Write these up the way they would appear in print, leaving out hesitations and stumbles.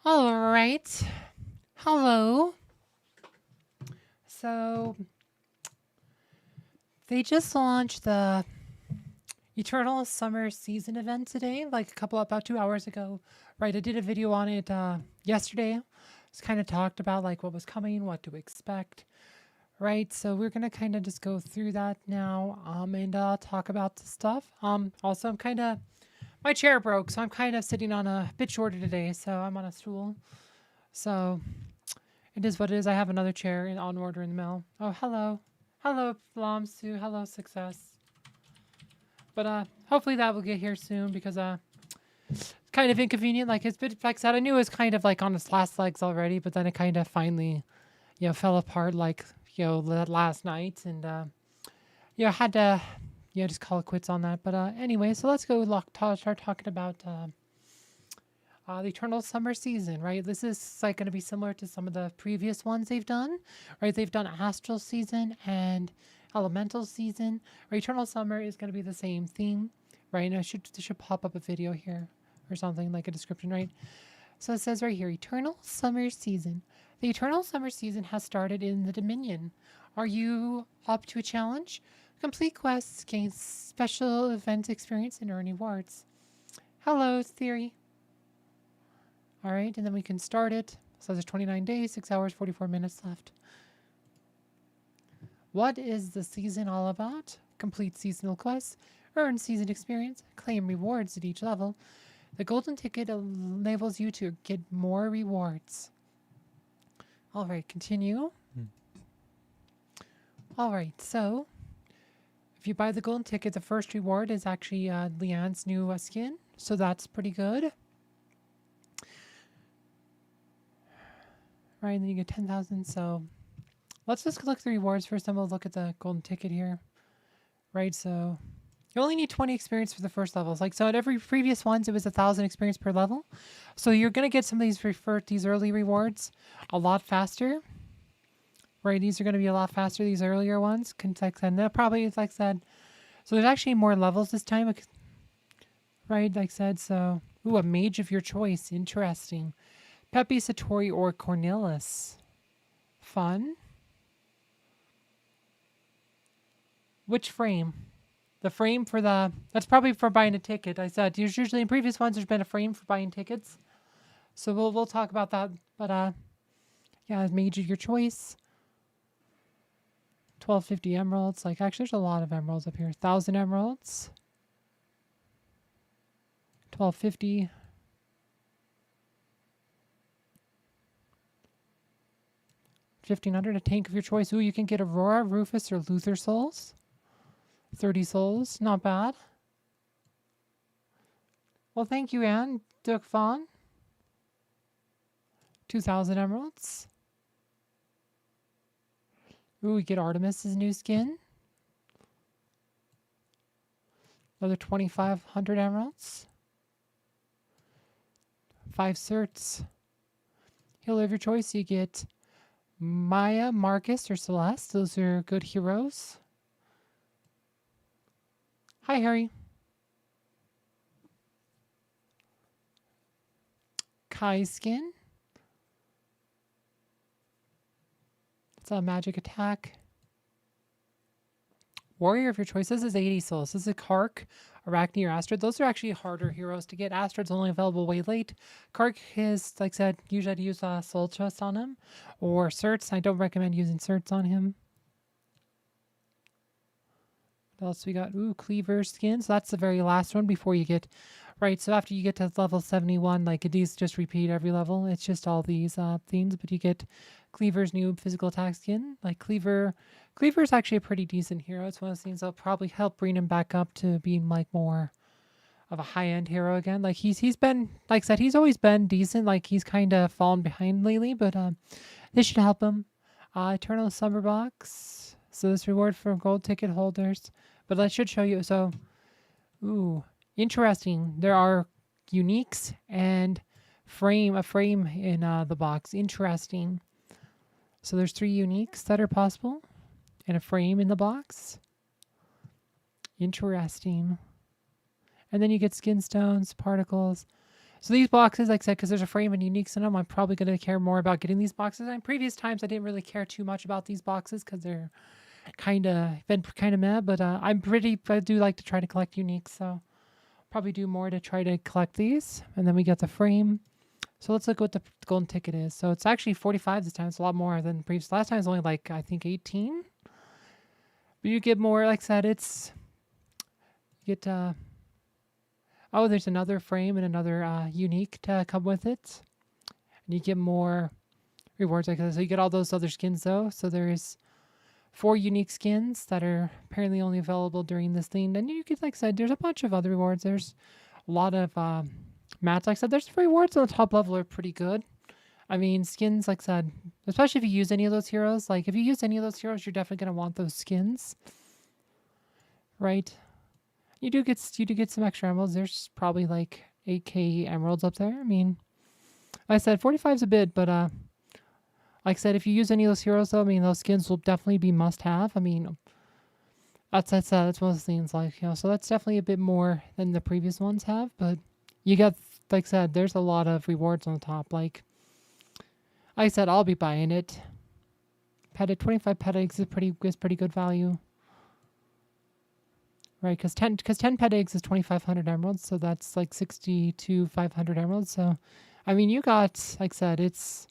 All right. Hello. So they just launched the Eternal Summer Season event today, like about 2 hours ago. Right. I did a video on it yesterday. Just kind of talked about like what was coming, what to expect. Right. So we're gonna kind of just go through that now, and talk about the stuff. Also, I'm kind of my chair broke, so I'm kind of sitting on a bit shorter today. So I'm on a stool. So it is what it is. I have another chair on order in the mail. Oh, hello. Hello, Blomsu. Hello, Success. But hopefully that will get here soon because it's kind of inconvenient. Like it's been like I said, I knew it was kind of like on its last legs already, but then it kind of finally, fell apart like last night, and had to just call it quits on that. But anyway, so let's go start talking about the Eternal Summer Season, right? This is like going to be similar to some of the previous ones they've done, right? They've done Astral Season and Elemental Season. Or Eternal Summer is going to be the same theme, right? And this should pop up a video here or something like a description, right? So it says right here, Eternal Summer Season. The Eternal Summer Season has started in the Dominion. Are you up to a challenge? Complete quests, gain special event experience, and earn rewards. Hello, Theory. All right, and then we can start it. So there's 29 days, 6 hours, 44 minutes left. What is the season all about? Complete seasonal quests, earn season experience, claim rewards at each level. The golden ticket enables you to get more rewards. All right, continue. All right, so if you buy the golden ticket, the first reward is actually Leanne's new skin. So that's pretty good. Right, and then you get 10,000. So let's just look at the rewards first, then we'll look at the golden ticket here. Right, so you only need 20 experience for the first levels. Like, so at every previous ones, it was 1,000 experience per level. So you're going to get some of these early rewards a lot faster. Right, these are going to be a lot faster, these earlier ones. And they'll probably, like I said, so there's actually more levels this time. Right, like I said, so, ooh, a mage of your choice. Interesting. Pepe, Satori, or Cornelis. Fun. Which frame? The frame for that's probably for buying a ticket. I said usually in previous ones there's been a frame for buying tickets. So we'll talk about that. But yeah, mage of your choice. 1250 emeralds. Like actually there's a lot of emeralds up here. 1,000 emeralds. 1250. 1,500, a tank of your choice. Ooh, you can get Aurora, Rufus, or Luther souls. 30 souls, not bad. Well, thank you, Anne. Dirk Vaughn. 2,000 emeralds. Ooh, we get Artemis's new skin. Another 2,500 emeralds. 5 certs. Healer of your choice, you get Maya, Marcus, or Celeste. Those are good heroes. Hi, Harry. Kai skin. It's a magic attack. Warrior of your choice. This is 80 souls. This is Kark, Arachne, or Astrid. Those are actually harder heroes to get. Astrid's only available way late. Kark is, like I said, usually I'd use Soul Chest on him. Or certs. I don't recommend using certs on him. What else we got? Ooh, Cleaver skin. So that's the very last one before you get... Right, so after you get to level 71, like these just repeat every level. It's just all these themes, but you get Cleaver's new physical attack skin. Like Cleaver is actually a pretty decent hero. It's one of those things that'll probably help bring him back up to being like more of a high-end hero again. Like he's been, like I said, he's always been decent. Like he's kind of fallen behind lately, but this should help him. Eternal Summer Box. So this reward for gold ticket holders. But that should show you. So, ooh. Interesting. There are uniques and a frame in the box. Interesting. So there's 3 uniques that are possible and a frame in the box. Interesting. And then you get skin stones, particles. So these boxes, like I said, because there's a frame and uniques in them, I'm probably going to care more about getting these boxes. And in previous times, I didn't really care too much about these boxes because they're kind of meh. But I do like to try to collect uniques, so probably do more to try to collect these. And then we get the frame. So let's look what the golden ticket is. So it's actually 45 this time. It's a lot more than the previous. Last time it was only like, I think 18. But you get more, like I said, you get, oh, there's another frame and another unique to come with it. And you get more rewards like this. So you get all those other skins though. So there's 4 unique skins that are apparently only available during this thing. And you get, like I said, there's a bunch of other rewards. There's a lot of mats. Like I said, there's rewards on the top level are pretty good. I mean, skins, like I said, especially if you use any of those heroes. Like, if you use any of those heroes, you're definitely going to want those skins. Right? You do get some extra emeralds. There's probably like 8k emeralds up there. I mean, like I said, 45 is a bit, but like I said, if you use any of those heroes, though, I mean, those skins will definitely be must-have. I mean, that's one of the things, like, so that's definitely a bit more than the previous ones have. But you got, like I said, there's a lot of rewards on the top. Like I said, I'll be buying it. 25 pet eggs is pretty good value. Right, because 10 pet eggs is 2,500 emeralds, so that's like 60 to 500 emeralds. So, I mean, you got, like I said, there's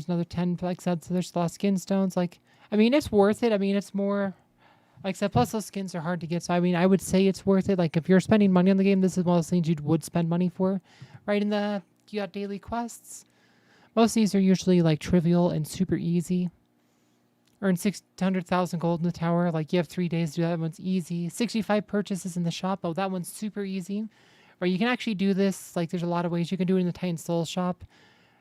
another 10, like I said, so there's a lot of skin stones. Like, I mean, it's worth it. I mean, it's more, like I said, plus those skins are hard to get. So, I mean, I would say it's worth it. Like, if you're spending money on the game, this is one of those things you would spend money for. Right, you got daily quests. Most of these are usually like trivial and super easy. Earn 600,000 gold in the tower. Like, you have 3 days to do that. That one's easy. 65 purchases in the shop. Oh, that one's super easy. Or you can actually do this. Like, there's a lot of ways you can do it in the Titan Soul shop.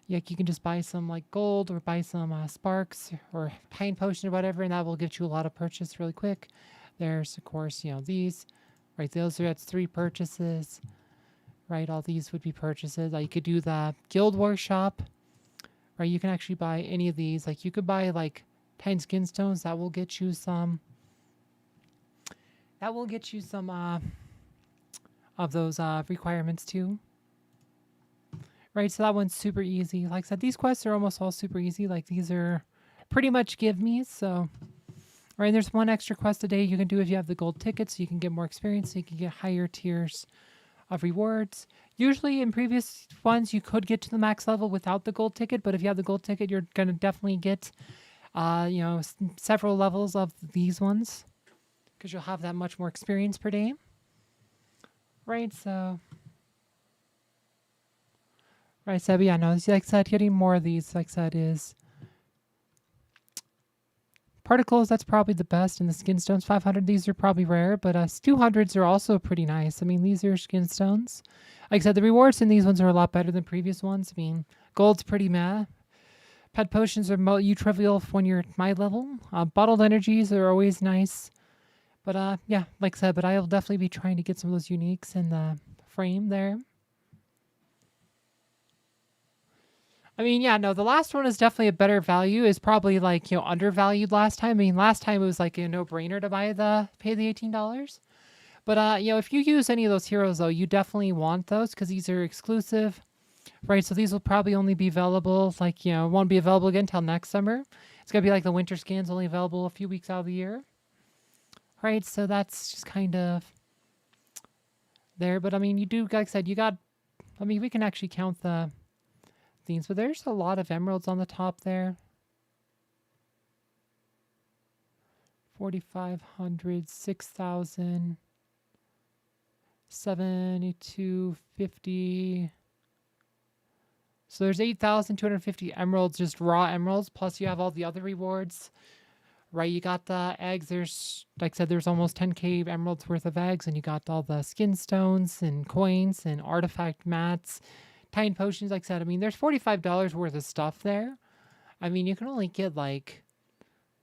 Like, you can just buy some like gold or buy some sparks or Titan potion or whatever, and that will get you a lot of purchase really quick. There's, of course, that's 3 purchases. Right, all these would be purchases. You could do the Guild Wars shop. Right, you can actually buy any of these. Like, you could buy like 10 skin stones. That will get you some. Of those requirements too. Right, so that one's super easy. Like I said, these quests are almost all super easy. Like, these are pretty much give me. So, right, there's one extra quest a day you can do if you have the gold tickets. So you can get more experience. So you can get higher tiers of rewards. Usually in previous ones, you could get to the max level without the gold ticket. But if you have the gold ticket, you're going to definitely get, several levels of these ones. Because you'll have that much more experience per day. Right, so... Right, so yeah, no, like I said, getting more of these, like I said, is particles. That's probably the best, and the skin stones 500. These are probably rare, but 200s are also pretty nice. I mean, these are skin stones. Like I said, the rewards in these ones are a lot better than previous ones. I mean, gold's pretty meh. Pet potions are trivial when you're at my level. Bottled energies are always nice, but yeah, like I said, but I'll definitely be trying to get some of those uniques in the frame there. I mean, yeah, no, the last one is definitely a better value. Is probably like, undervalued last time. I mean, last time it was like a no-brainer to pay the $18. But, if you use any of those heroes, though, you definitely want those because these are exclusive, right? So these will probably only be available, like, won't be available again until next summer. It's going to be like the winter skins, only available a few weeks out of the year, right? So that's just kind of there. But, I mean, you do, like I said, we can actually count the things, but there's a lot of emeralds on the top there. 4,500, 6,000, 7,250. So there's 8,250 emeralds, just raw emeralds, plus you have all the other rewards. Right, you got the eggs. There's, like I said, there's almost 10k emeralds worth of eggs, and you got all the skin stones and coins and artifact mats. Titan potions, like I said, I mean, there's $45 worth of stuff there. I mean, you can only get like,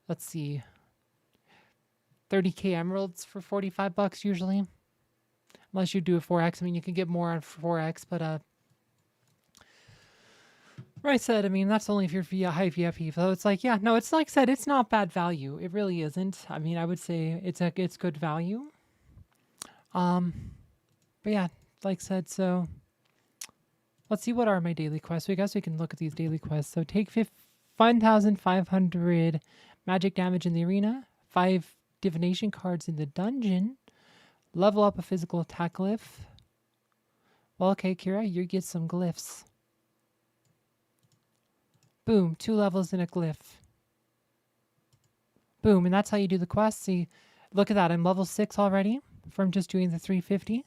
let's see, 30k emeralds for $45 usually. Unless you do a 4x. I mean, you can get more on 4x, but right, I said, I mean, that's only if you're via high VFP. So it's like, yeah, no, it's like I said, it's not bad value. It really isn't. I mean, I would say it's good value. But yeah, like I said, so Let's see what are my daily quests. So I guess we can look at these daily quests. So take 1,500 magic damage in the arena, 5 divination cards in the dungeon, level up a physical attack glyph. Well, okay, Kira, you get some glyphs. Boom, 2 levels in a glyph. Boom, and that's how you do the quest. See, look at that. I'm level 6 already from just doing the 350.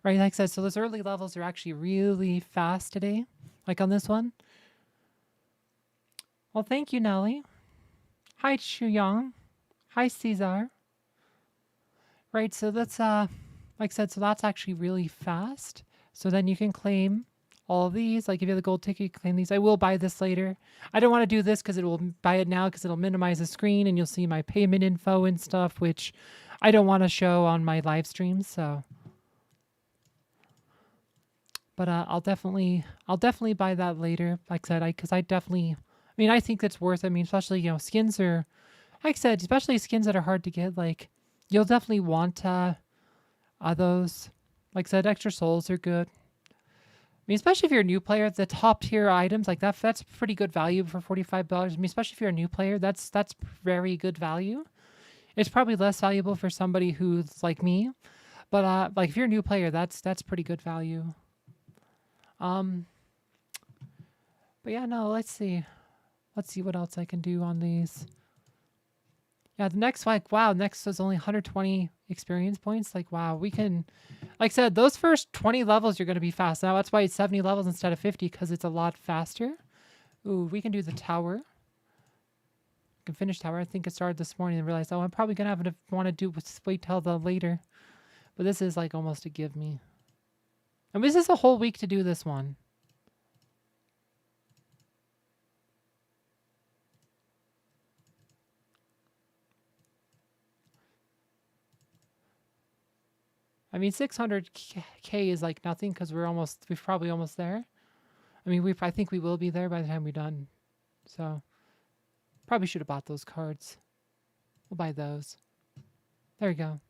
Right, like I said, so those early levels are actually really fast today, like on this one. Well, thank you, Nelly. Hi, Chuyang. Hi, Caesar. Right, so that's, like I said, so that's actually really fast. So then you can claim all of these. Like if you have the gold ticket, you can claim these. I will buy this later. I don't want to do this because it will buy it now because it'll minimize the screen and you'll see my payment info and stuff, which I don't want to show on my live streams, so... But I'll definitely buy that later. Like I said, because I mean, I think it's worth it. I mean, especially, skins are, like I said, especially skins that are hard to get. Like, you'll definitely want those. Like I said, extra souls are good. I mean, especially if you're a new player, the top tier items like that's pretty good value for $45. I mean, especially if you're a new player, that's very good value. It's probably less valuable for somebody who's like me, but like if you're a new player, that's pretty good value. But yeah, no, let's see what else I can do on these. Yeah, the next, like, wow, next is only 120 experience points. Like, wow, we can, like I said, those first 20 levels, you're going to be fast. Now, that's why it's 70 levels instead of 50, because it's a lot faster. Ooh, we can do the tower. We can finish tower. I think it started this morning and realized, oh, I'm probably going to have to want to do wait till the later. But this is like almost a give me. And this is a whole week to do this one. I mean, 600K is like nothing because we're probably almost there. I mean, I think we will be there by the time we're done. So, probably should have bought those cards. We'll buy those. There we go.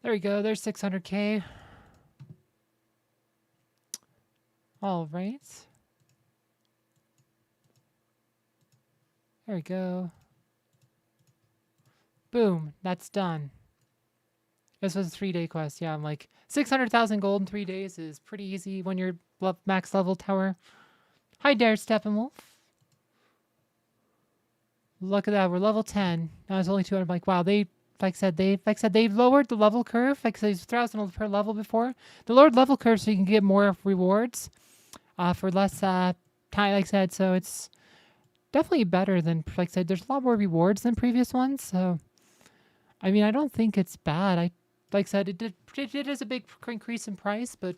There we go. There's 600K. All right. There we go. Boom. That's done. This was a 3-day quest. Yeah, I'm like 600,000 gold in 3 days is pretty easy when you're max level tower. Hi, Dare Steppenwolf. Look at that. We're level 10. Now it's only 200. I'm like, wow, they lowered the level curve. Like, so it's 1,000 per level before. They lowered level curve so you can get more rewards for less time, like I said. So it's definitely better than, like I said, there's a lot more rewards than previous ones. So, I mean, I don't think it's bad. Like I said, it is a big increase in price, but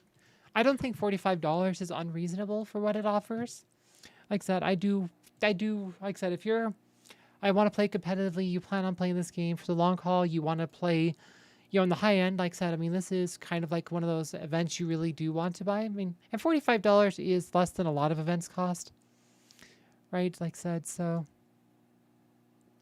I don't think $45 is unreasonable for what it offers. Like I said, I do, like I said, I want to play competitively, you plan on playing this game for the long haul, you want to play, in the high end, like I said, I mean, this is kind of like one of those events you really do want to buy. I mean, and $45 is less than a lot of events cost, right? Like I said, so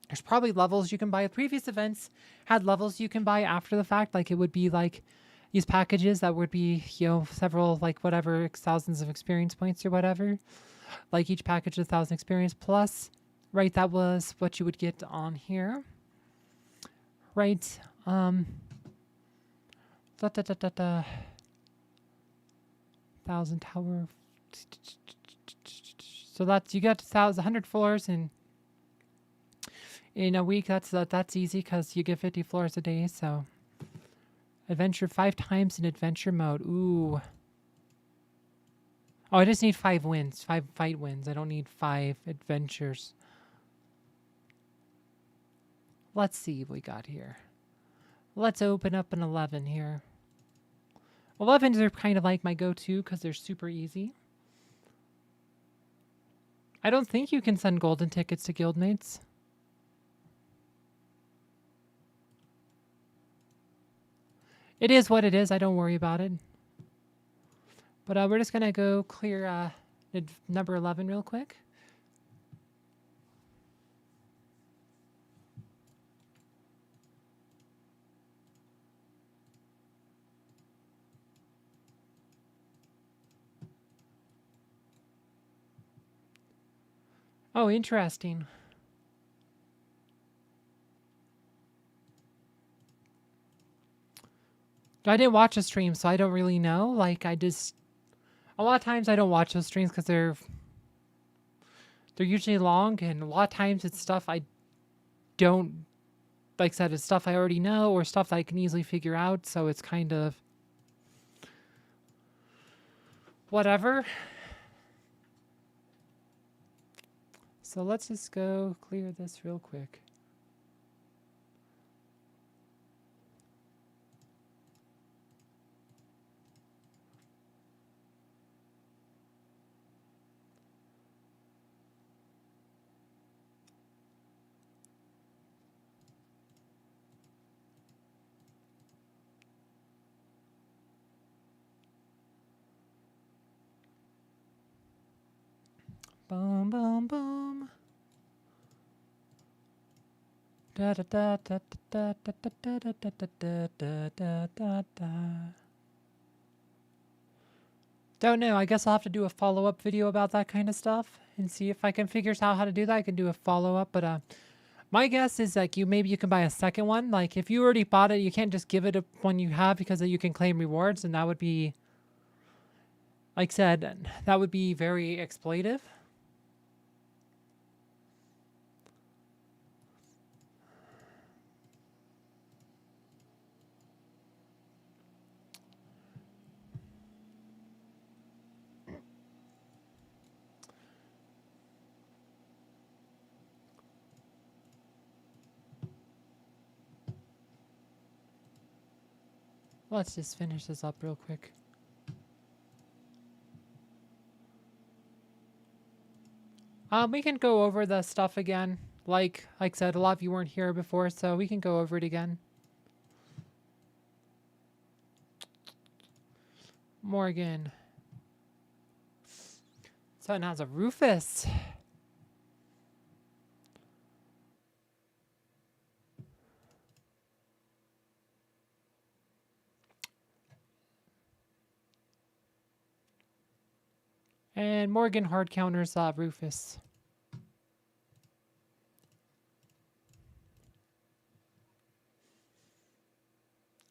there's probably levels you can buy. Previous events had levels you can buy after the fact, like it would be like these packages that would be, several, like whatever, thousands of experience points or whatever. Like each package 1,000 experience plus, right? That was what you would get on here, right? 1,000 tower. So that's, you get 100 floors in a week. That's easy because you get 50 floors a day. So adventure 5 times in adventure mode. Ooh. Oh, I just need 5 wins, 5 fight wins. I don't need 5 adventures. Let's see what we got here. Let's open up an 11 here. 11s are kind of like my go-to because they're super easy. I don't think you can send golden tickets to guildmates. It is what it is. I don't worry about it. But we're just going to go clear number 11 real quick. Oh, interesting. I didn't watch a stream, so I don't really know. Like, I just a lot of times I don't watch those streams because they're usually long, and a lot of times it's stuff I don't like. I said, it's stuff I already know or stuff that I can easily figure out. So it's kind of whatever. So let's just go clear this real quick. Boom, boom, boom. Da da da da da da da da da da da da da da da. Don't know. I guess I'll have to do a follow-up video about that kind of stuff and see if I can figure out how to do that. I can do a follow-up, but my guess is like maybe you can buy a second one. Like if you already bought it, you can't just give it one you have because you can claim rewards, and that would be, like I said, that would be very exploitive. Let's just finish this up real quick. We can go over the stuff again. Like I said, a lot of you weren't here before, so we can go over it again. Morgan. So now it's a Rufus. And Morgan hard counters Rufus.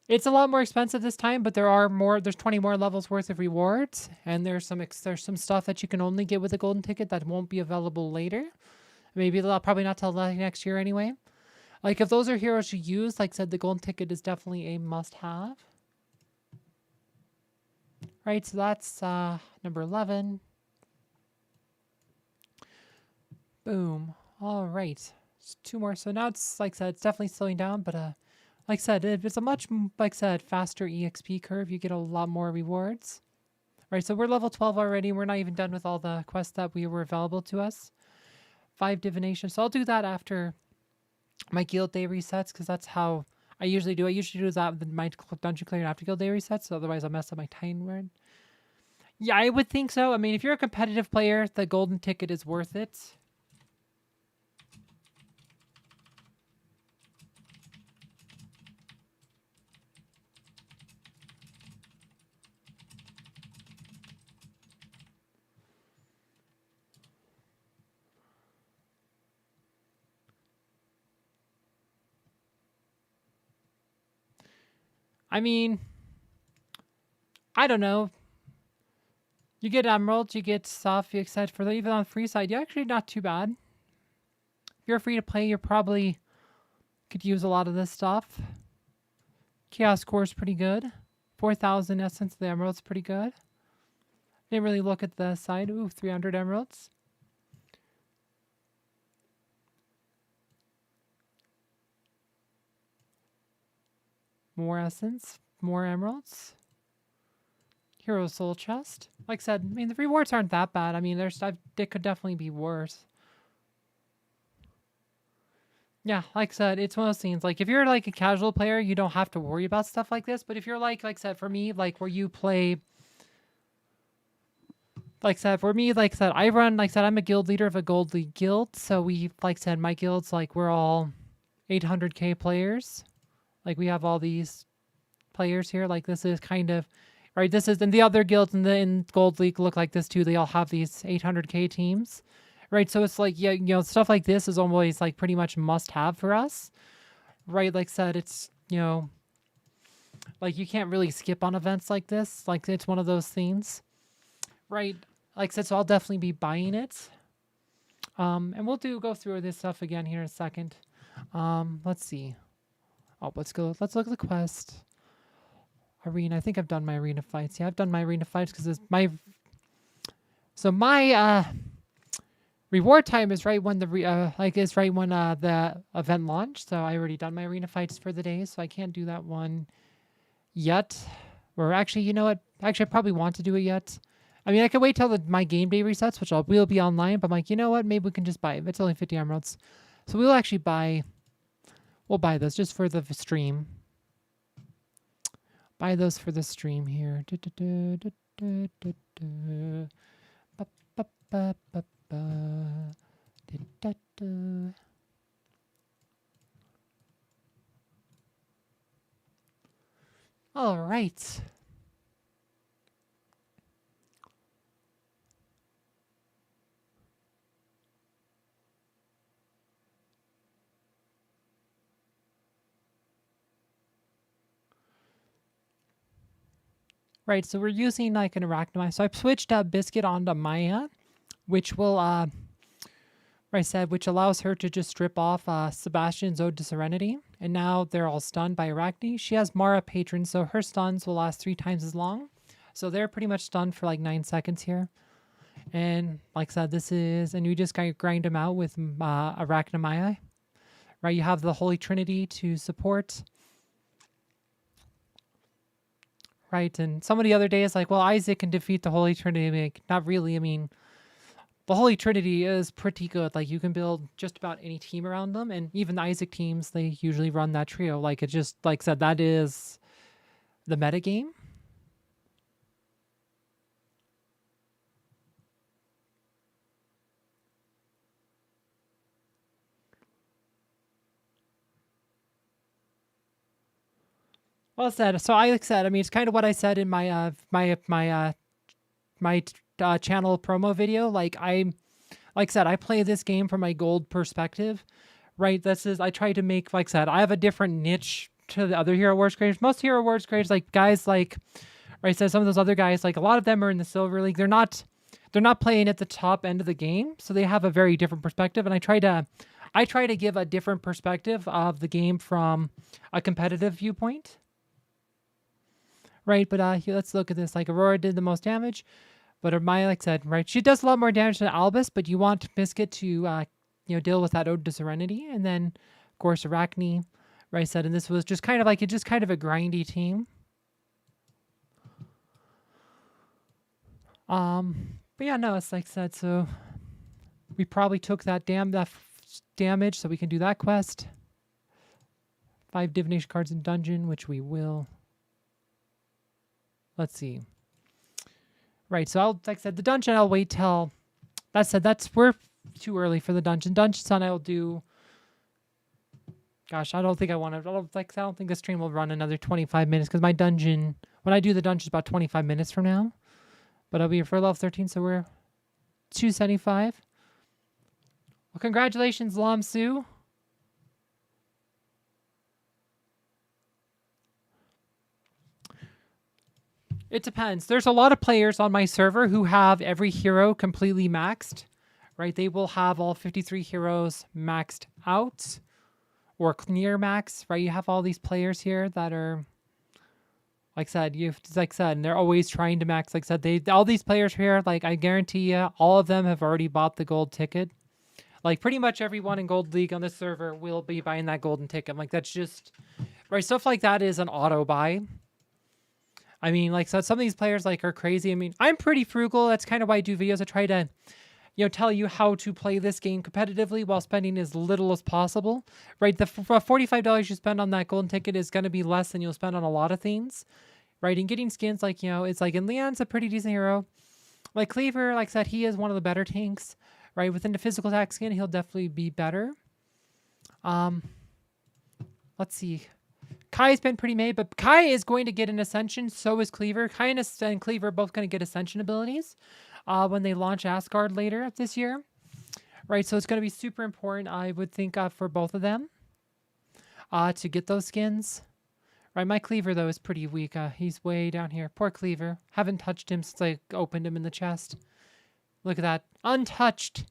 It's a lot more expensive this time, but there's 20 more levels worth of rewards, and there's some stuff that you can only get with a golden ticket that won't be available later. Maybe probably not till next year anyway. Like if those are heroes you use, like I said, the golden ticket is definitely a must-have. Right, so that's number 11. Boom. All right. Just 2 more. So now it's, like I said, it's definitely slowing down, but like I said, it's a much, like I said, faster EXP curve. You get a lot more rewards. Right, so we're level 12 already. We're not even done with all the quests that were available to us. 5 divination. So I'll do that after my guild day resets, because that's how I usually do. I usually do that with my dungeon clearing after guild day resets, so otherwise I'll mess up my time word. Yeah, I would think so. I mean, if you're a competitive player, the golden ticket is worth it. I mean, I don't know. You get emeralds, you get stuff, you excited for even on the free side. You're actually not too bad. If you're free to play, you probably could use a lot of this stuff. Chaos core is pretty good. 4,000 essence of the emeralds, pretty good. Didn't really look at the side. Ooh, 300 emeralds. More essence, more emeralds. Hero soul chest. Like I said, I mean, the rewards aren't that bad. I mean, they could definitely be worse. Yeah, like I said, it's one of those things. Like, if you're like a casual player, you don't have to worry about stuff like this. But if you're like I said, for me, like where you play, like I said, for me, like I said, like I said, I'm a guild leader of a gold league guild. So like I said, my guild's like, we're all 800k players. Like we have all these players here. Like this is kind of, right? This is, and the other guilds in Gold League look like this too. They all have these 800k teams, right? So it's like, yeah, stuff like this is always like pretty much must have for us, right? Like I said, it's, like you can't really skip on events like this. Like it's one of those things, right? Like I said, so I'll definitely be buying it. And we'll go through this stuff again here in a second. Let's see. Oh, let's look at the quest. Arena. I think I've done my arena fights. Yeah, I've done my arena fights because it's my reward time is right when the the event launched. So I already done my arena fights for the day, so I can't do that one yet. Or actually, you know what? Actually, I probably want to do it yet. I mean, I can wait till my game day resets, which will be online. But I'm like, you know what? Maybe we can just buy it. It's only 50 emeralds, so we'll actually buy. We'll buy those just for the stream. Buy those for the stream here. All right. Right, so we're using like an arachnamai. So I've switched Biscuit onto Maya, which will, which allows her to just strip off Sebastian's Ode to Serenity. And now they're all stunned by Arachne. She has Mara Patron, so her stuns will last 3 times as long. So they're pretty much stunned for like 9 seconds here. And like I said, and you just kind of grind them out with Arachnamai. Right, you have the Holy Trinity to support. Right, and some of the other days, like, well, Isaac can defeat the Holy Trinity. Like, not really. I mean, the Holy Trinity is pretty good. Like, you can build just about any team around them, and even the Isaac teams, they usually run that trio. Like, it just, like I said, that is the meta game. Well said. So I said, I mean, it's kind of what I said in my channel promo video. Like I said, I play this game from my gold perspective, right? I try to make, like I said, I have a different niche to the other Hero Wars creators. Most Hero Wars creators, like guys like, right? So some of those other guys, like a lot of them are in the Silver League. They're not playing at the top end of the game, so they have a very different perspective. And I try to give a different perspective of the game from a competitive viewpoint. Right, but let's look at this. Like Aurora did the most damage, but Maya, like I said, right, she does a lot more damage than Albus. But you want Biscuit to, deal with that Ode to Serenity, and then of course Arachne, right? Said, and this was just kind of like a grindy team. But yeah, no, it's like I said. So we probably took that damage, so we can do that quest. 5 divination cards in dungeon, which we will. Let's see. Right, so like I said, the dungeon I'll wait till. We're too early for the dungeon. Dungeon Sun I'll do. Gosh, I don't think I want to. I don't think the stream will run another 25 minutes because my dungeon, when I do the dungeon, is about 25 minutes from now. But I'll be for level 13, so we're 275. Well, congratulations, Lam Su. It depends. There's a lot of players on my server who have every hero completely maxed, right? They will have all 53 heroes maxed out or near max, right? You have all these players here that are, like I said, and they're always trying to max. Like I said, all these players here, like I guarantee you, all of them have already bought the gold ticket. Like pretty much everyone in Gold League on this server will be buying that golden ticket. Like that's just, right? Stuff like that is an auto buy. I mean, like, so some of these players, like, are crazy. I mean, I'm pretty frugal. That's kind of why I do videos. I try to, tell you how to play this game competitively while spending as little as possible, right? The $45 you spend on that golden ticket is going to be less than you'll spend on a lot of things, right? And getting skins, like, it's like, and Leon's a pretty decent hero. Like, Cleaver, like I said, he is one of the better tanks, right? Within the physical attack skin, he'll definitely be better. Let's see. Kai's been pretty made, but Kai is going to get an Ascension. So is Cleaver. Kai and Cleaver are both going to get Ascension abilities when they launch Asgard later this year. right? So it's going to be super important, I would think, for both of them to get those skins. Right, my Cleaver, though, is pretty weak. He's way down here. Poor Cleaver. Haven't touched him since I opened him in the chest. Look at that. Untouched.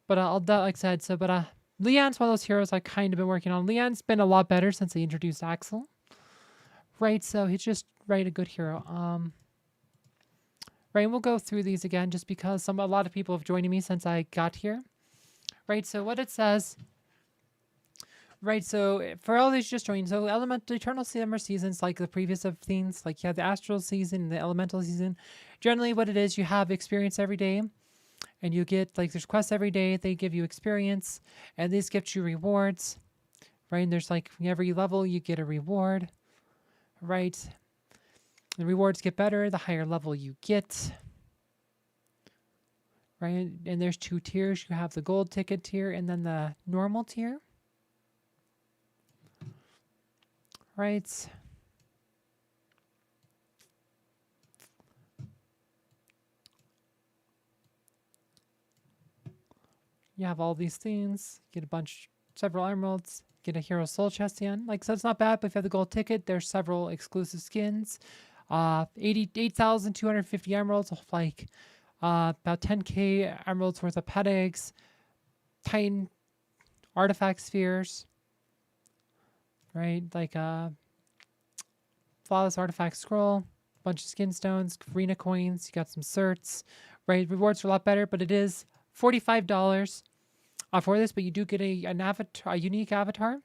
But like I said, Leon's one of those heroes I've kind of been working on. Leon's been a lot better since they introduced Axel. Right, so he's just, right, a good hero. Right, and we'll go through these again just because a lot of people have joined me since I got here. Right, so what it says... Right, so for all these just joined, so Eternal Summer seasons, like the previous of things, like you have the Astral season and the Elemental season. Generally what it is, you have experience every day, and you get, like, there's quests every day, they give you experience, and these give you rewards, right? And there's, like, every level you get a reward, right? The rewards get better the higher level you get, right? And there's 2 tiers. You have the gold ticket tier and then the normal tier. Right. You have all these things. Get several emeralds. Get a hero soul chest in. Like, so it's not bad, but if you have the gold ticket, there's several exclusive skins. 88,250 emeralds, like about 10k emeralds worth of pet eggs. Titan artifact spheres. Right, like flawless artifact scroll, bunch of skin stones, arena coins. You got some certs, right? Rewards are a lot better, but it is $45 for this. But you do get a unique avatar,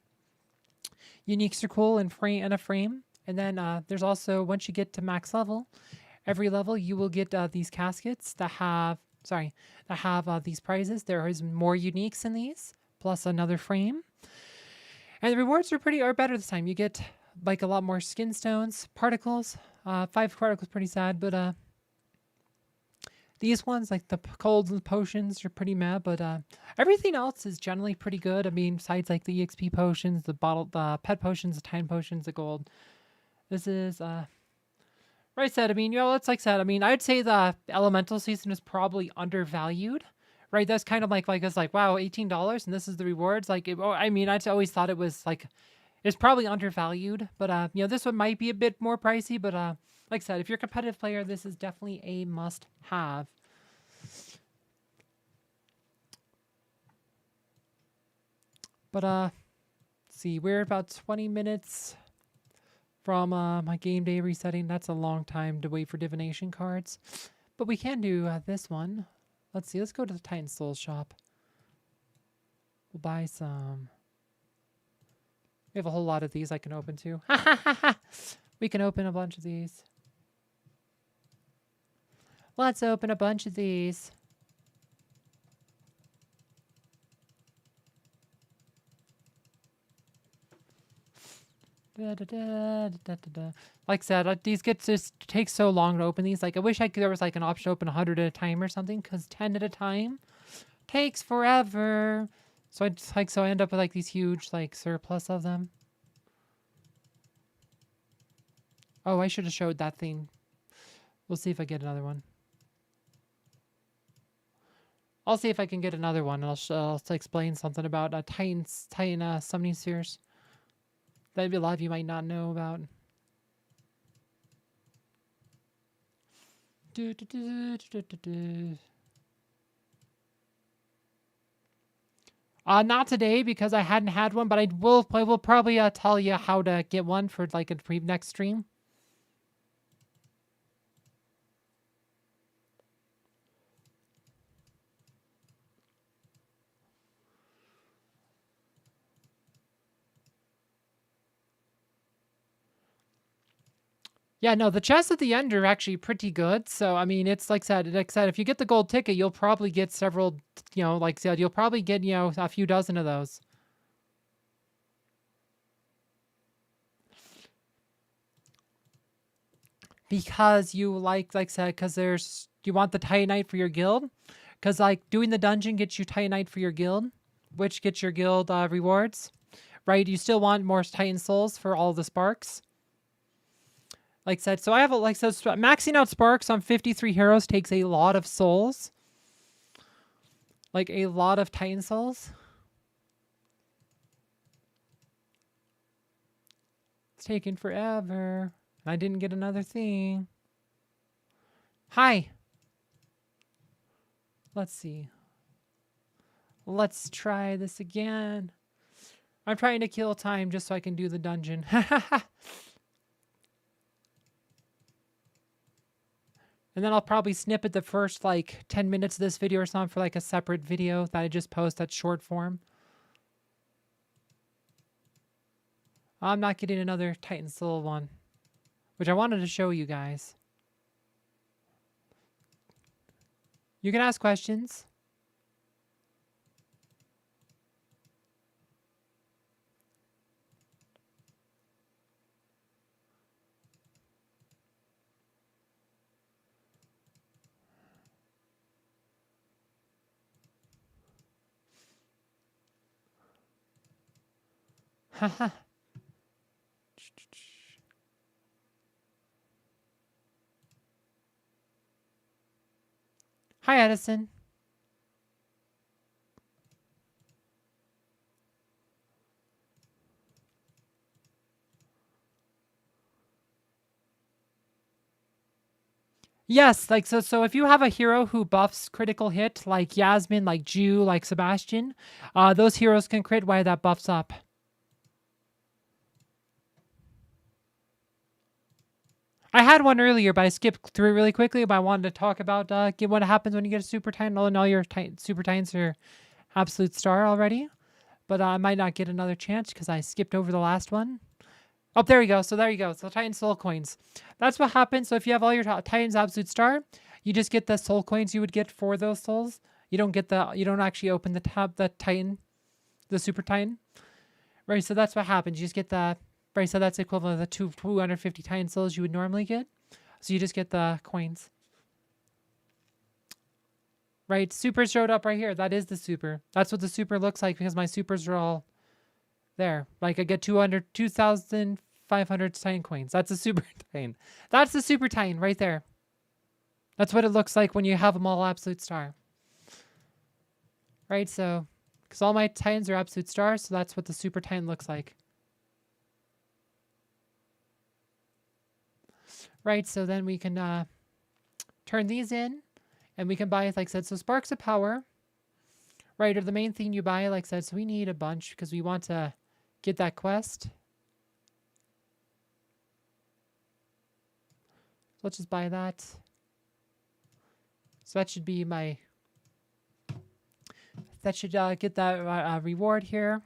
unique circle and a frame. And then there's also, once you get to max level, every level you will get these caskets that have these prizes. There is more uniques in these, plus another frame. And the rewards are better this time. You get, like, a lot more skin stones, particles. 5 particles, pretty sad, but these ones, like the colds and potions, are pretty mad. But everything else is generally pretty good. I mean, besides, like, the EXP potions, the pet potions, the time potions, the gold. This is right said. I mean, it's like said. I mean, I'd say the elemental season is probably undervalued. Right, that's kind of like it's like, wow, $18, and this is the rewards. Like, I mean, I always thought it was like, it's probably undervalued. But this one might be a bit more pricey. But like I said, if you're a competitive player, this is definitely a must-have. But let's see, we're about 20 minutes from my game day resetting. That's a long time to wait for divination cards, but we can do this one. Let's see. Let's go to the Titan Soul shop. We'll buy some. We have a whole lot of these I can open too. We can open a bunch of these. Let's open a bunch of these. Like I said, these just take so long to open these. Like, I wish there was like an option to open 100 at a time or something, because 10 at a time takes forever. So I end up with like these huge like surplus of them. Oh, I should have showed that thing. We'll see if I get another one. I'll see if I can get another one. I'll explain something about Titan summoning spheres. That a lot of you might not know about. Not today because I hadn't had one, but I will probably tell you how to get one for like a next stream. Yeah, no, the chests at the end are actually pretty good. So, I mean, it's like I said, if you get the gold ticket, you'll probably get several, like I said, you'll probably get, a few dozen of those. Because you like I said, because you want the Titanite for your guild. Because, like, doing the dungeon gets you Titanite for your guild, which gets your guild rewards, right? You still want more Titan souls for all the sparks. Like I said, so I have maxing out sparks on 53 heroes takes a lot of souls. Like a lot of Titan souls. It's taking forever. I didn't get another thing. Hi. Let's see. Let's try this again. I'm trying to kill time just so I can do the dungeon. And then I'll probably snippet the first like 10 minutes of this video or something for like a separate video that I just post that's short form. I'm not getting another Titan Soul one, which I wanted to show you guys. You can ask questions. Haha. Hi, Edison. Yes, like so if you have a hero who buffs critical hit, like Yasmin, like Ju, like Sebastian, those heroes can crit while that buffs up. I had one earlier, but I skipped through it really quickly. But I wanted to talk about what happens when you get a Super Titan. And all your Super Titans are absolute star already. But I might not get another chance because I skipped over the last one. Oh, there you go. So there you go. So Titan Soul Coins. That's what happens. So if you have all your Titans absolute star, you just get the soul coins you would get for those souls. You don't get you don't actually open the Titan, the Super Titan. Right, so that's what happens. You just get the... Right, so that's equivalent of the 250 Titan souls you would normally get. So you just get the coins. Right, super showed up right here. That is the super. That's what the super looks like because my supers are all there. Like I get 2,500 Titan coins. That's a super Titan. That's the super Titan right there. That's what it looks like when you have them all absolute star. Right, so... Because all my Titans are absolute stars, so that's what the super Titan looks like. Right, so then we can turn these in, and we can buy, like I said, so Sparks of Power, right, are the main thing you buy, like I said, so we need a bunch, because we want to get that quest. So let's just buy that. So that should be my, that should get that reward here.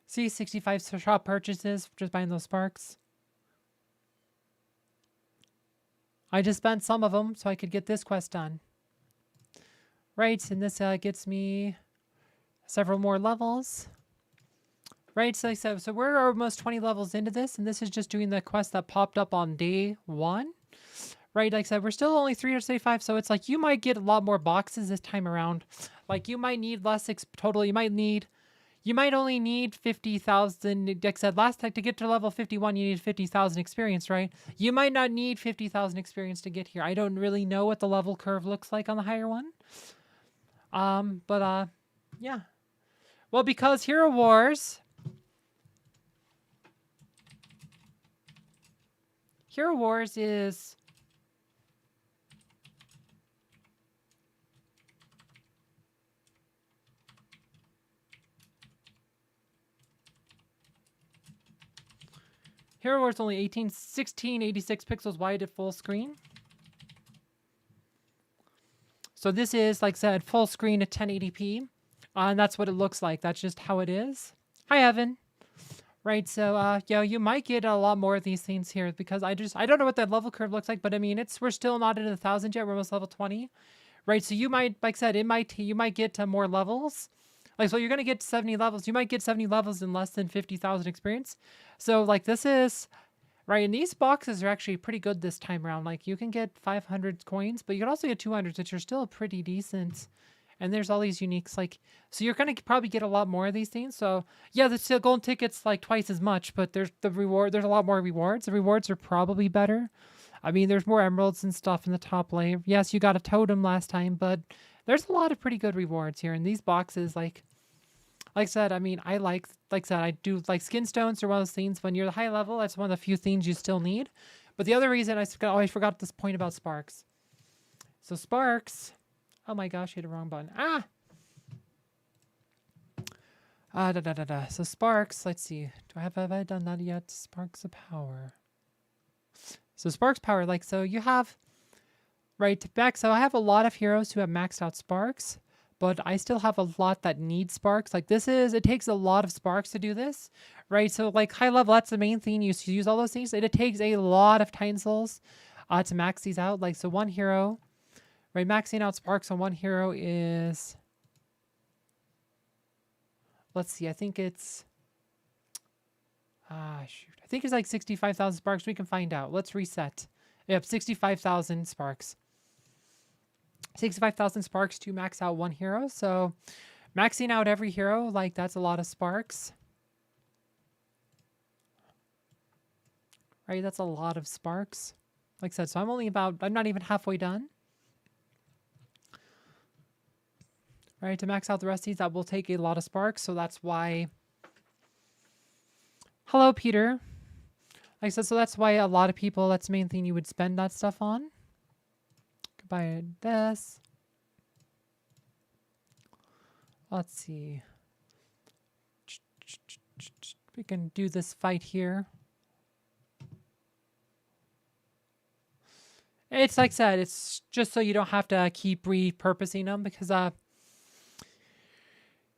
See, 65 shop purchases, just buying those Sparks. I just spent some of them so I could get this quest done. Right, and this gets me several more levels. Right, so we're almost 20 levels into this, and this is just doing the quest that popped up on day 1. Right, like I said, we're still only 375, so it's like you might get a lot more boxes this time around. Like you might need less total, you might only need 50,000. Like I said, last time to get to level 51, you need 50,000 experience, right? You might not need 50,000 experience to get here. I don't really know what the level curve looks like on the higher one. Yeah. Well, because Hero Wars is... Hero Wars only 1686 pixels wide at full screen. So this is, like I said, full screen at 1080p. And that's what it looks like. That's just how it is. Hi, Evan. Right, so, you might get a lot more of these things here because I don't know what that level curve looks like, but I mean, we're still not at 1,000 yet. We're almost level 20. Right, so you might, like I said, you might get to more levels. Like, so you're going to get 70 levels. You might get 70 levels in less than 50,000 experience. So, like, this is, right, and these boxes are actually pretty good this time around. Like, you can get 500 coins, but you can also get 200, which are still pretty decent. And there's all these uniques, like, so you're going to probably get a lot more of these things. So, yeah, the golden ticket's, like, twice as much, but there's a lot more rewards. The rewards are probably better. I mean, there's more emeralds and stuff in the top layer. Yes, you got a totem last time, but There's a lot of pretty good rewards here in these boxes. Like I said, I mean, like I said, I do like skin stones are one of those things when you're the high level. That's one of the few things you still need. But the other reason I forgot this point about sparks. So sparks, oh my gosh, I hit the wrong button. So sparks, let's see. Have I done that yet? Sparks of power. So sparks power, like, so you have, right, back, so I have a lot of heroes who have maxed out sparks, but I still have a lot that need sparks. Like it takes a lot of sparks to do this, right? So like high level, that's the main thing. You use all those things. It takes a lot of Titan Souls to max these out. Like, so one hero, right, maxing out sparks on one hero is, let's see, I think it's, shoot. I think it's like 65,000 sparks. We can find out. Let's reset. Yep, 65,000 sparks. 65,000 sparks to max out one hero. So maxing out every hero, like, that's a lot of sparks. Right, that's a lot of sparks. Like I said, so I'm not even halfway done. Right, to max out the rest of these, that will take a lot of sparks. So that's why... Hello, Peter. Like I said, so that's why a lot of people, that's the main thing you would spend that stuff on. Buy this. Let's see. We can do this fight here. It's like I said, it's just so you don't have to keep repurposing them, because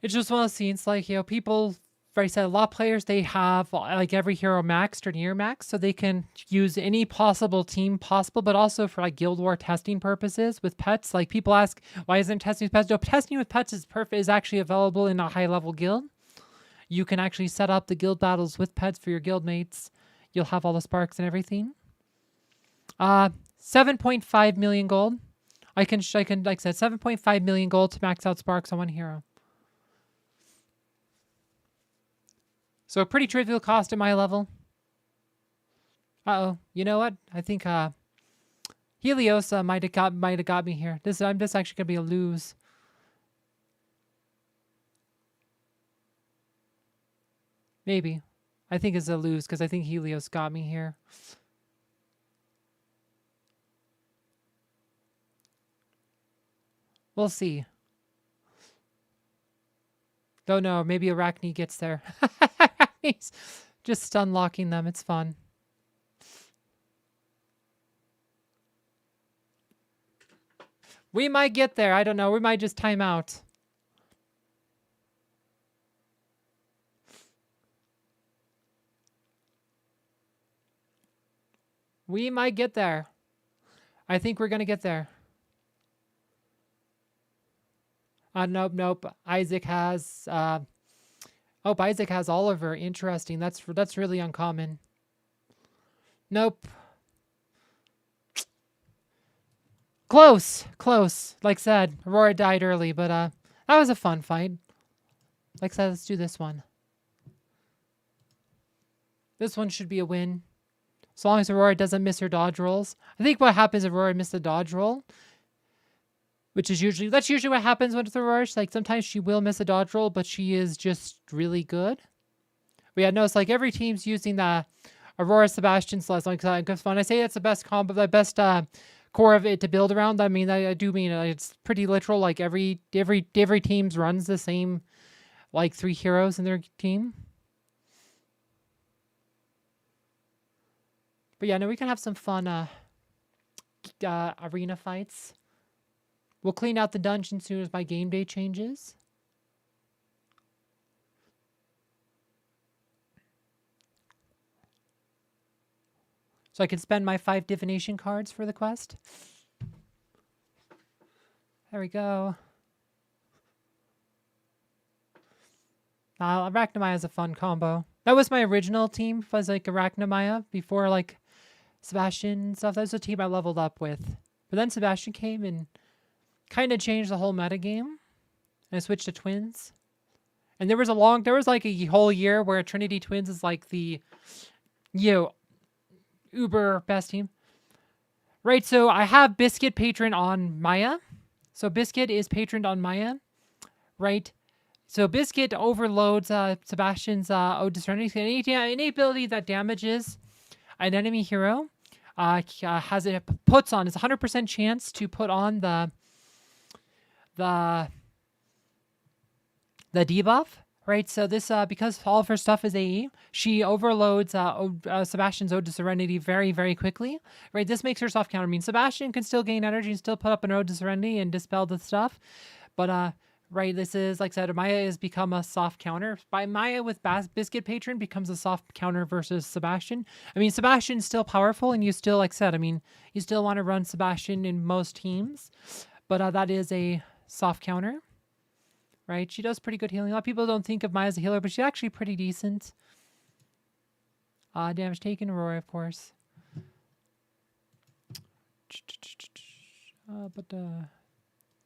it's just one of those scenes, like, you know, people, like I said, a lot of players, they have like every hero maxed or near max, so they can use any possible team possible, but also for like Guild War testing purposes with pets. Like, people ask, why isn't testing with pets? No, testing with pets is actually available in a high level guild. You can actually set up the guild battles with pets for your guild mates. You'll have all the sparks and everything. 7.5 million gold. I can like I said, 7.5 million gold to max out sparks on one hero. So a pretty trivial cost at my level. Uh-oh. You know what? I think Helios might have got me here. I'm just actually gonna be a lose. Maybe. I think it's a lose because I think Helios got me here. We'll see. Don't know. Maybe Arachne gets there. He's just unlocking them. It's fun. We might get there. I don't know. We might just time out. We might get there. I think we're going to get there. Nope. Isaac has... Oh, Isaac has Oliver. Interesting. That's really uncommon. Nope. Close. Like I said, Aurora died early, but that was a fun fight. Like I said, let's do this one. This one should be a win. As long as Aurora doesn't miss her dodge rolls. I think what happens if Aurora missed a dodge roll, that's usually what happens with Aurora. Like, sometimes she will miss a dodge roll, but she is just really good. But yeah, no, it's like every team's using the Aurora Sebastian Celeste. Like, when I say it's the best combo, the best core of it to build around, I mean, I do mean it's pretty literal. Like, every team runs the same, like, 3 heroes in their team. But yeah, no, we can have some fun arena fights. We'll clean out the dungeon soon as my game day changes. So I can spend my 5 divination cards for the quest. There we go. Arachnomaya is a fun combo. That was my original team, was like Arachnomaya, before like Sebastian and stuff. That was the team I leveled up with. But then Sebastian came and kind of changed the whole metagame. And I switched to twins. And there was like a whole year where Trinity Twins is like the, uber best team. Right, so I have Biscuit Patron on Maya. So Biscuit is patroned on Maya, right? So Biscuit overloads Sebastian's Ode to Serenity. Any ability that damages an enemy hero has it puts on. It's 100% chance to put on the debuff, right? So this because all of her stuff is AE, she overloads Sebastian's Ode to Serenity very, very quickly, right? This makes her soft counter. I mean, Sebastian can still gain energy and still put up an Ode to Serenity and dispel the stuff, but right, this is, like I said, Maya has become a soft counter. By Maya with Biscuit Patron becomes a soft counter versus Sebastian. I mean, Sebastian's still powerful, and you still, like I said, I mean, you still want to run Sebastian in most teams, but that is a soft counter, right? She does pretty good healing. A lot of people don't think of Maya as a healer, but she's actually pretty decent. Damage taken, Aurora, of course.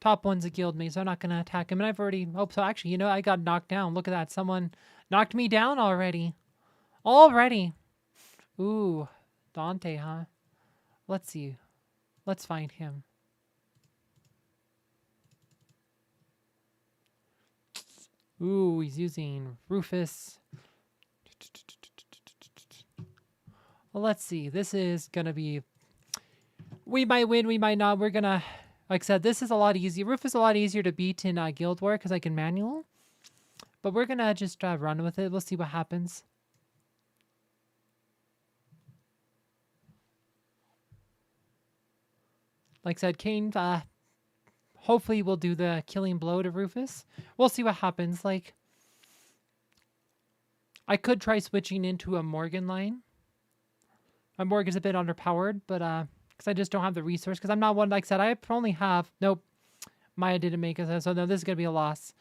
Top one's a guild mate, so I'm not going to attack him. And I've already... Oh, so actually, you know, I got knocked down. Look at that. Someone knocked me down already. Ooh, Dante, huh? Let's see. Let's find him. Ooh, he's using Rufus. Well, let's see. This is going to be... We might win, we might not. We're going to... Like I said, this is a lot easier. Rufus is a lot easier to beat in Guild War because I can manual. But we're going to just run with it. We'll see what happens. Like I said, Kane hopefully will do the killing blow to Rufus. We'll see what happens. Like, I could try switching into a Morgan line. My Morgan's a bit underpowered, but... because I just don't have the resource. Because I'm not one, like I said, I only have... Nope. Maya didn't make it. So no, this is going to be a loss.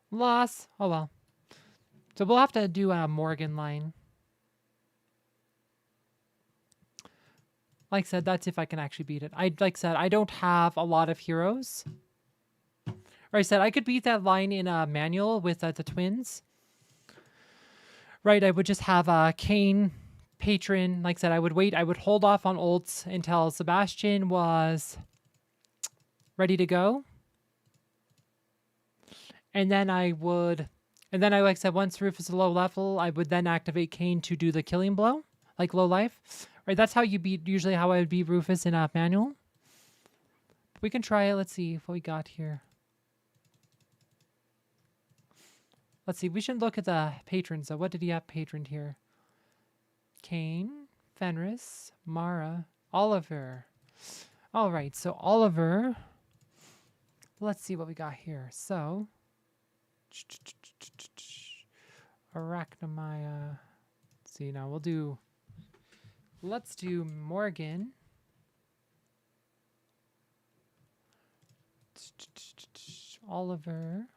Loss. Oh, well. So we'll have to do a Morgan line. Like I said, that's if I can actually beat it. Like I said, I don't have a lot of heroes. Right, I said I could beat that line in a manual with the twins. Right, I would just have Kane, Patron. Like I said, I would wait. I would hold off on ults until Sebastian was ready to go. And then like I said, once Rufus is low level, I would then activate Kane to do the killing blow, like low life. Right, that's how you beat, usually how I would beat Rufus in a manual. We can try it. Let's see what we got here. Let's see. We should look at the patrons. So what did he have patroned here? Kane, Fenris, Mara, Oliver. All right. So Oliver. Let's see what we got here. So Arachnomaya. Let's see. Now let's do Morgan. Oliver.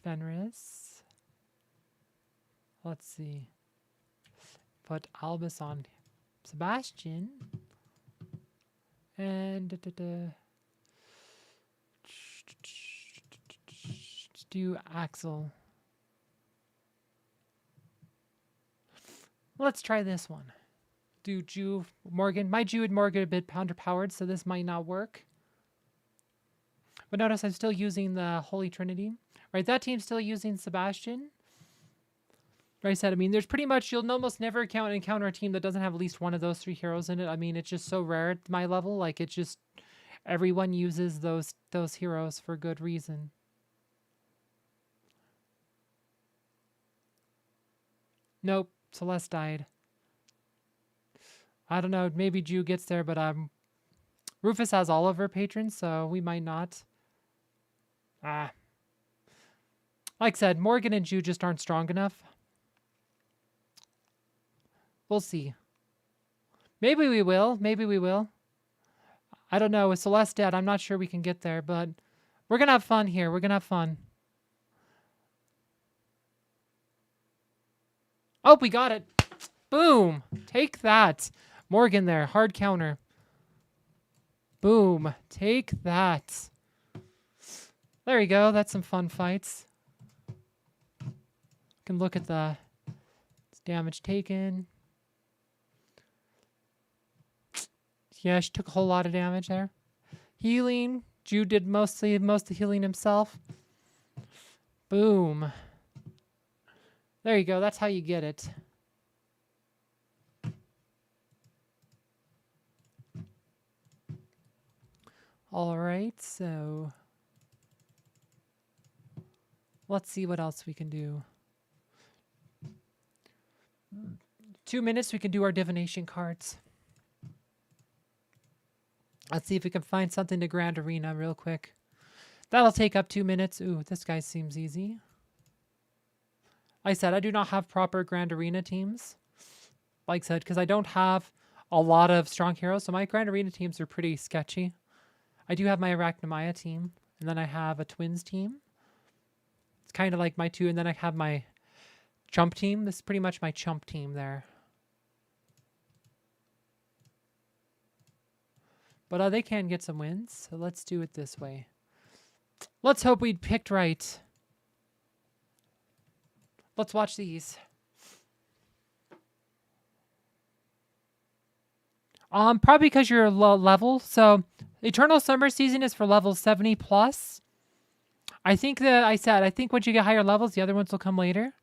Fenris. Let's see. Put Albus on Sebastian. And let's do Axel. Let's try this one. Do Jew Morgan. My Jew and Morgan are a bit underpowered, so this might not work. But notice I'm still using the Holy Trinity. Right, that team's still using Sebastian. Right, I said, I mean, there's pretty much, you'll almost never encounter a team that doesn't have at least one of those three heroes in it. I mean, it's just so rare at my level. Like, it's just, everyone uses those heroes for good reason. Nope, Celeste died. I don't know, maybe Jew gets there, but Rufus has all of her patrons, so we might not. Like I said, Morgan and Jew just aren't strong enough. We'll see. Maybe we will. Maybe we will. I don't know. With Celeste dead, I'm not sure we can get there, but we're going to have fun here. We're going to have fun. Oh, we got it. Boom. Take that. Morgan there. Hard counter. Boom. Take that. There you go. That's some fun fights. Can look at the damage taken. Yeah, she took a whole lot of damage there. Healing. Jude did most of the healing himself. Boom. There you go. That's how you get it. All right, so let's see what else we can do. 2 minutes, we can do our divination cards. Let's see if we can find something to Grand Arena real quick. That'll take up 2 minutes. Ooh, this guy seems easy. Like I said, I do not have proper Grand Arena teams. Like I said, because I don't have a lot of strong heroes, so my Grand Arena teams are pretty sketchy. I do have my Arachnomaya team, and then I have a Twins team. It's kind of like my two, and then I have my Chump team. This is pretty much my Chump team there. But they can get some wins, so let's do it this way. Let's hope we picked right. Let's watch these. Probably because you're low level. So Eternal Summer Season is for level 70 plus. I think I think once you get higher levels, the other ones will come later.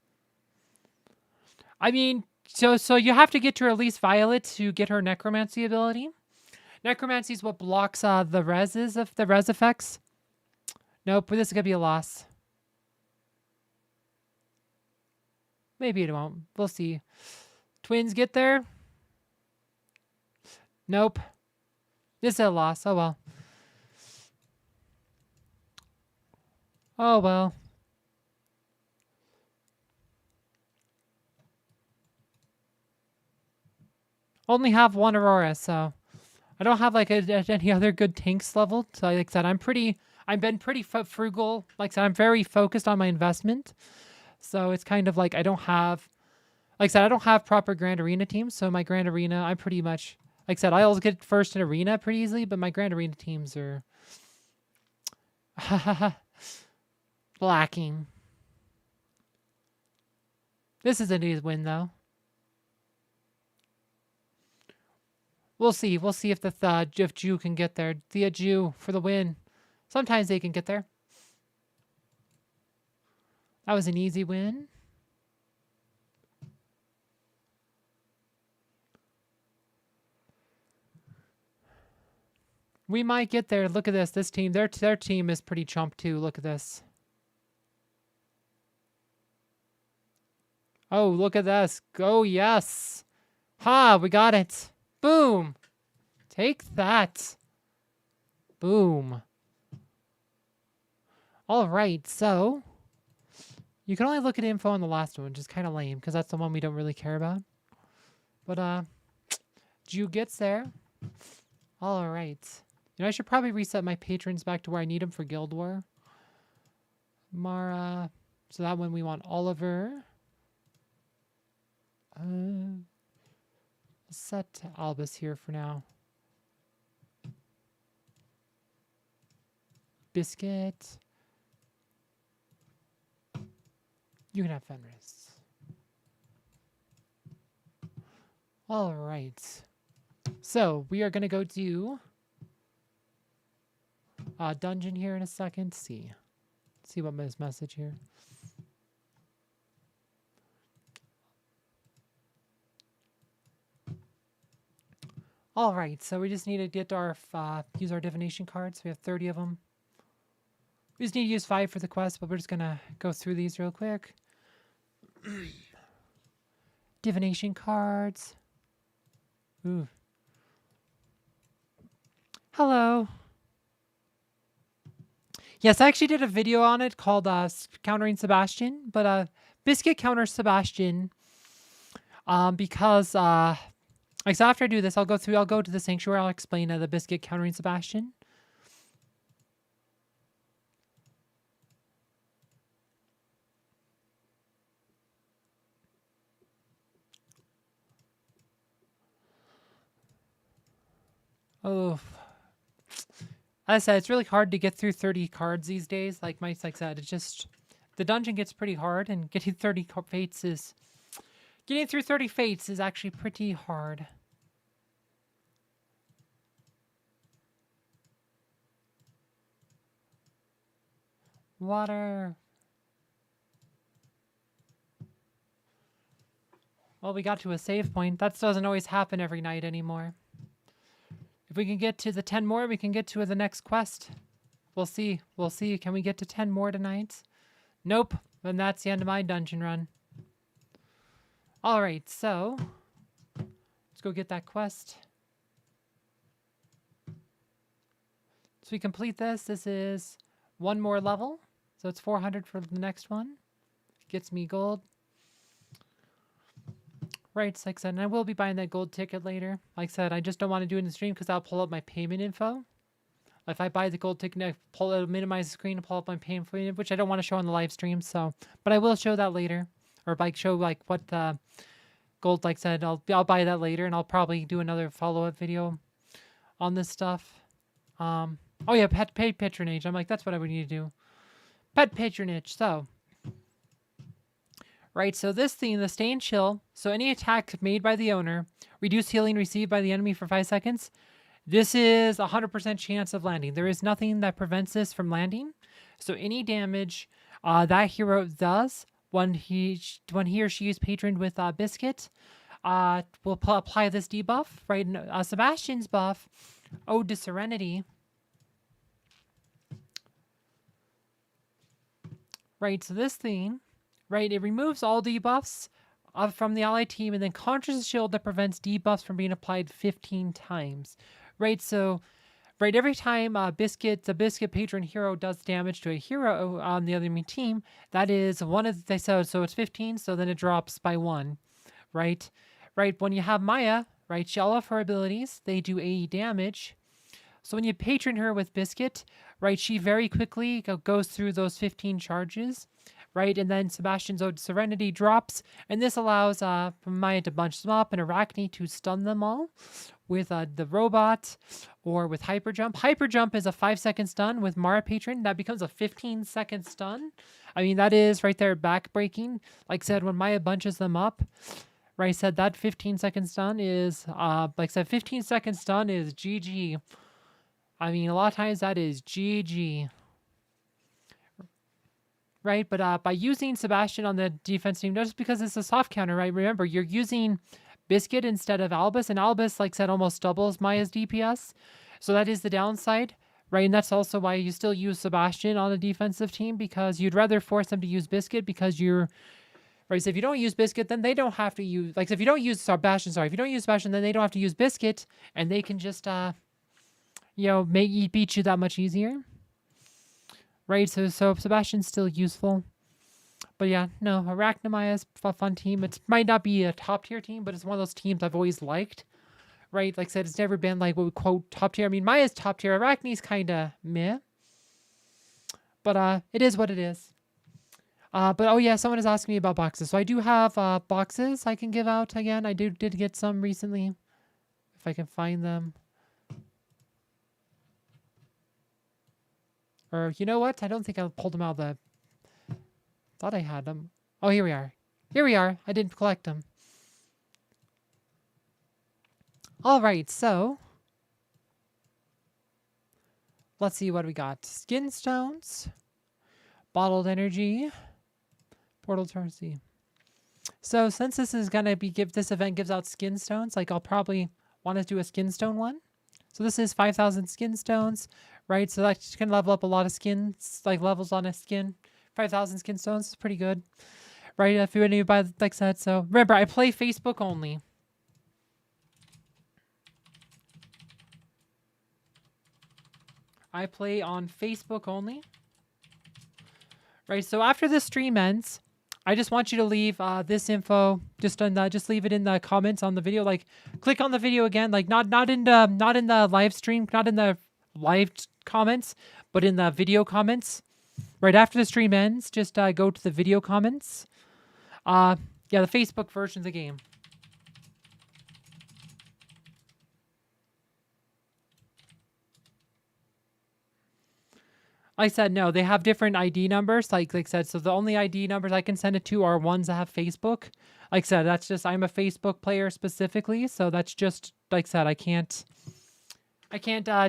I mean, so you have to get to at least Violet to get her Necromancy ability. Necromancy is what blocks the res effects. Nope, this is gonna be a loss. Maybe it won't. We'll see. Twins get there. Nope. This is a loss. Oh well. Oh well. Only have one Aurora, so I don't have like any other good tanks level. So like I said, I've been pretty frugal. Like I said, I'm very focused on my investment. So it's kind of like I don't have proper Grand Arena teams. So my Grand Arena, I'm pretty much, like I said, I always get first in Arena pretty easily, but my Grand Arena teams are lacking. This is an easy win though. We'll see. We'll see if if Jew can get there. The Jew for the win. Sometimes they can get there. That was an easy win. We might get there. Look at this. This team, their team is pretty chump too. Look at this. Oh, look at this. Oh, yes. Ha, we got it. Boom. Take that. Boom. All right, so you can only look at info on the last one, which is kind of lame because that's the one we don't really care about. But Jew gets there. All right. You know, I should probably reset my patrons back to where I need them for Guild War. Mara. So that one we want Oliver. Set Albus here for now. Biscuit. You can have Fenris. All right. So we are going to go do a dungeon here in a second. See what his message here. All right, so we just need to get our use our divination cards. We have 30 of them. We just need to use 5 for the quest, but we're just gonna go through these real quick. Divination cards. Ooh. Hello. Yes, I actually did a video on it called Countering Sebastian, but Biscuit counters Sebastian because like, so after I do this, I'll go to the Sanctuary, I'll explain the Biscuit countering Sebastian. Oh, as I said, it's really hard to get through 30 cards these days. Like I said, it's just the dungeon gets pretty hard, and getting 30 fates is getting through 30 fates is actually pretty hard. Water. Well, we got to a save point. That doesn't always happen every night anymore. If we can get to the 10 more, we can get to the next quest. We'll see. We'll see. Can we get to 10 more tonight? Nope. Then that's the end of my dungeon run. Alright, so let's go get that quest. So we complete this. This is one more level. So it's 400 for the next one. Gets me gold. Right, like I said, and I will be buying that gold ticket later. Like I said, I just don't want to do it in the stream because I'll pull up my payment info. If I buy the gold ticket, it'll minimize the screen and pull up my payment info, which I don't want to show on the live stream. So, but I will show that later, or like show like what the gold. Like I said, I'll buy that later, and I'll probably do another follow-up video on this stuff. Oh yeah, pet patronage. I'm like, that's what I would need to do. Pet patronage. So. Right, so this theme, the Stay and Chill, so any attack made by the owner, reduce healing received by the enemy for 5 seconds. This is 100% chance of landing. There is nothing that prevents this from landing. So any damage that hero does when he or she is patroned with Biscuit will apply this debuff. Right, Sebastian's buff, Ode to Serenity. Right, so this thing... Right, it removes all debuffs from the allied team and then conjures a shield that prevents debuffs from being applied 15 times. Right, so every time the Biscuit patron hero does damage to a hero on the enemy team, that is one of the so it's 15, so then it drops by 1. Right, when you have Maya, right, all of her abilities, they do AE damage. So when you patron her with Biscuit, right, she very quickly goes through those 15 charges. Right, and then Sebastian's Ode to Serenity drops, and this allows Maya to bunch them up and Arachne to stun them all with the robot or with Hyper Jump. Hyper Jump is a 5-second stun with Mara Patron. That becomes a 15-second stun. I mean, that is right there back-breaking. Like I said, when Maya bunches them up, right, I said that 15-second stun is, like I said, 15-second stun is GG. I mean, a lot of times that is GG. Right, but by using Sebastian on the defense team, just because it's a soft counter, right? Remember, you're using Biscuit instead of Albus, and Albus, like I said, almost doubles Maya's DPS. So that is the downside, right? And that's also why you still use Sebastian on a defensive team, because you'd rather force them to use Biscuit because you're... Right, so if you don't use Biscuit, then they don't have to use... Like, if you don't use Sebastian, if you don't use Sebastian, then they don't have to use Biscuit, and they can just, you know, beat you that much easier. Right, so Sebastian's still useful. But yeah, no, Arachne Maya is a fun team. It might not be a top tier team, but it's one of those teams I've always liked. Right, like I said, it's never been like what we quote top tier. I mean, Maya's top tier. Arachne's kind of meh. But it is what it is. But oh yeah, someone is asking me about boxes. So I do have boxes I can give out again. I did get some recently. If I can find them. Or, you know what? I don't think I pulled them out of the... Thought I had them. Oh, here we are. Here we are. I didn't collect them. Alright, so... Let's see what we got. Skin stones. Bottled energy. Portal Torrency. So, since this is going to be... This event gives out skin stones, like, I'll probably want to do a skin stone one. So this is 5,000 skin stones, right? So that can level up a lot of skins, like levels on a skin. 5,000 skin stones is pretty good, right? If you want to buy, like I said. So remember, I play Facebook only. I play on Facebook only. Right, so after the stream ends, I just want you to leave this info. Just leave it in the comments on the video. Like, click on the video again. Like, not in the live stream, not in the live comments, but in the video comments. Right after the stream ends, just go to the video comments. Yeah, the Facebook version of the game. Like I said, no, they have different ID numbers. Like I said, so the only ID numbers I can send it to are ones that have Facebook. Like I said, that's just I'm a Facebook player specifically, so that's just like I said, I can't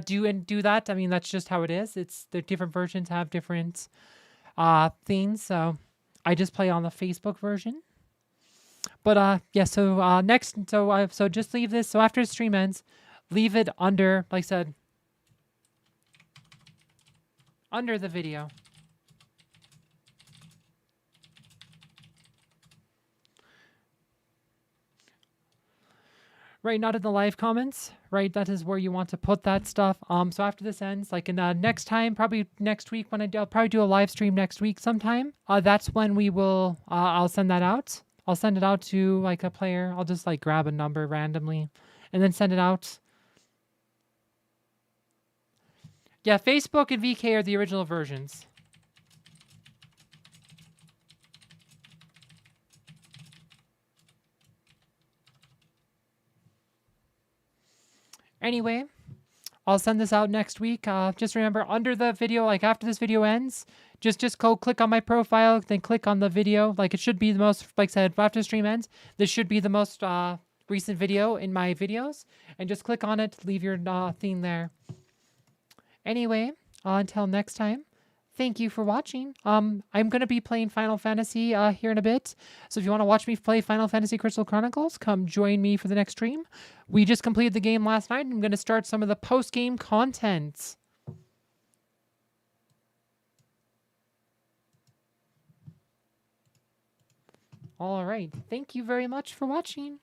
do that. I mean, that's just how it is. It's the different versions have different things, so I just play on the Facebook version. But yeah, so next, so just leave this. So after the stream ends, leave it under, like I said, under the video. Right, not in the live comments. Right, that is where you want to put that stuff. So after this ends, like in next time, probably next week when I'll probably do a live stream next week sometime. That's when we will. I'll send that out. I'll send it out to like a player. I'll just like grab a number randomly, and then send it out. Yeah, Facebook and VK are the original versions. Anyway, I'll send this out next week. Just remember, under the video, like after this video ends, just go click on my profile, then click on the video. Like it should be the most, like I said, after the stream ends, this should be the most recent video in my videos. And just click on it, leave your theme there. Anyway, until next time, thank you for watching. I'm going to be playing Final Fantasy here in a bit. So if you want to watch me play Final Fantasy Crystal Chronicles, come join me for the next stream. We just completed the game last night. I'm going to start some of the post-game content. All right. Thank you very much for watching.